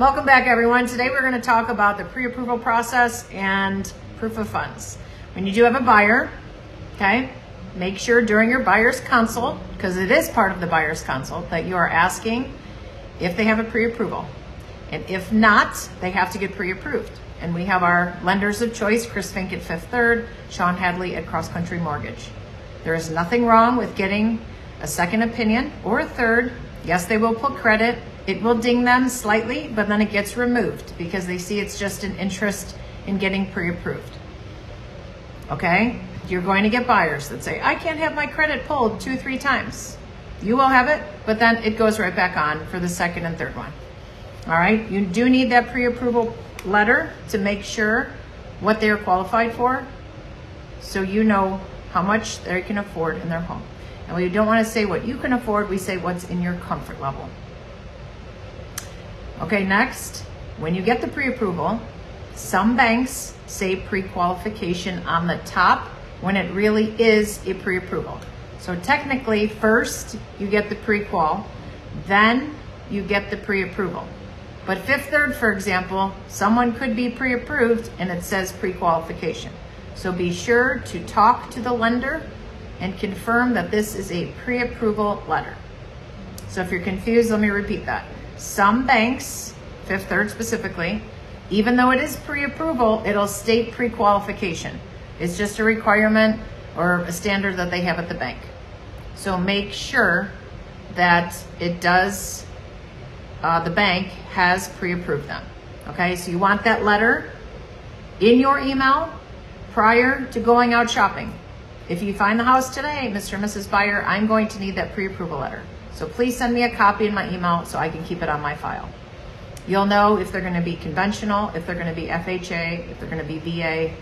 Welcome back, everyone. Today we're going to talk about the pre-approval process and proof of funds. When you do have a buyer, okay, make sure during your buyer's consult, because it is part of the buyer's consult, that you are asking if they have a pre-approval. And if not, they have to get pre-approved. And we have our lenders of choice, Chris Fink at Fifth Third, Sean Hadley at Cross Country Mortgage. There is nothing wrong with getting a second opinion or a third. Yes, they will pull credit. It will ding them slightly, but then it gets removed because they see it's just an interest in getting pre-approved. Okay? You're going to get buyers that say, I can't have my credit pulled 2-3 times. You will have it, but then it goes right back on for the second and third one. All right? You do need that pre-approval letter to make sure what they are qualified for, so you know how much they can afford in their home. And we don't want to say what you can afford, we say what's in your comfort level. Okay, next, when you get the pre-approval, some banks say pre-qualification on the top when it really is a pre-approval. So technically, first you get the pre-qual, then you get the pre-approval. But Fifth Third, for example, someone could be pre-approved and it says pre-qualification. So be sure to talk to the lender and confirm that this is a pre-approval letter. So if you're confused, let me repeat that. Some banks, Fifth Third specifically, even though it is pre-approval, it'll state pre-qualification. It's just a requirement or a standard that they have at the bank. So make sure that it does, the bank has pre-approved them. Okay, so you want that letter in your email prior to going out shopping. If you find the house today, Mr. and Mrs. Buyer, I'm going to need that pre-approval letter. So please send me a copy in my email so I can keep it on my file. You'll know if they're going to be conventional, if they're going to be FHA, if they're going to be VA,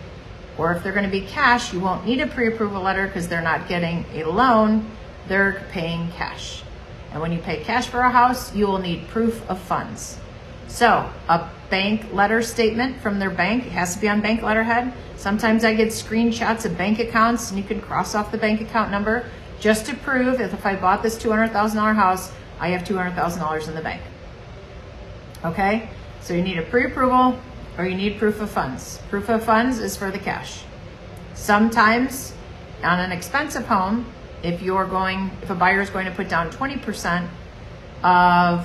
or if they're going to be cash. You won't need a pre-approval letter because they're not getting a loan, they're paying cash. And when you pay cash for a house, you will need proof of funds. So a bank letter statement from their bank, it has to be on bank letterhead. Sometimes I get screenshots of bank accounts and you can cross off the bank account number just to prove that if I bought this $200,000 house, I have $200,000 in the bank. Okay, so you need a pre-approval or you need proof of funds. Proof of funds is for the cash. Sometimes on an expensive home, if a buyer is going to put down 20% of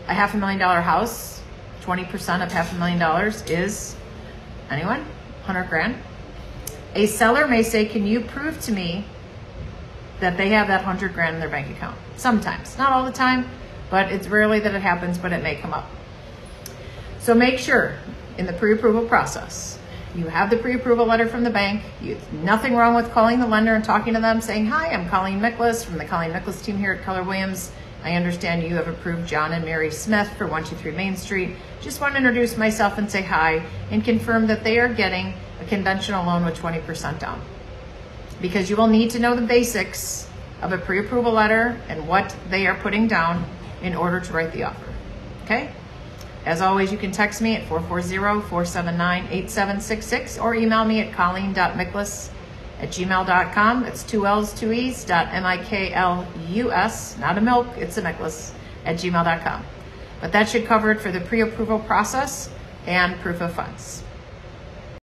a $500,000 house, 20% of $500,000 is, anyone? 100 grand. A seller may say, can you prove to me that they have that 100 grand in their bank account? Sometimes, not all the time, but it's rarely that it happens, but it may come up. So make sure in the pre-approval process, you have the pre-approval letter from the bank. Nothing wrong with calling the lender and talking to them saying, hi, I'm Colleen Miklas from the Colleen Miklas team here at Keller Williams. I understand you have approved John and Mary Smith for 123 Main Street. Just want to introduce myself and say hi and confirm that they are getting a conventional loan with 20% down. Because you will need to know the basics of a pre-approval letter and what they are putting down in order to write the offer. Okay? As always, you can text me at 440-479-8766 or email me at colleen.miklas@gmail.com. It's 2 L's, 2 E's, .miklus, not a milk, it's a Miklas, @gmail.com. But that should cover it for the pre-approval process and proof of funds.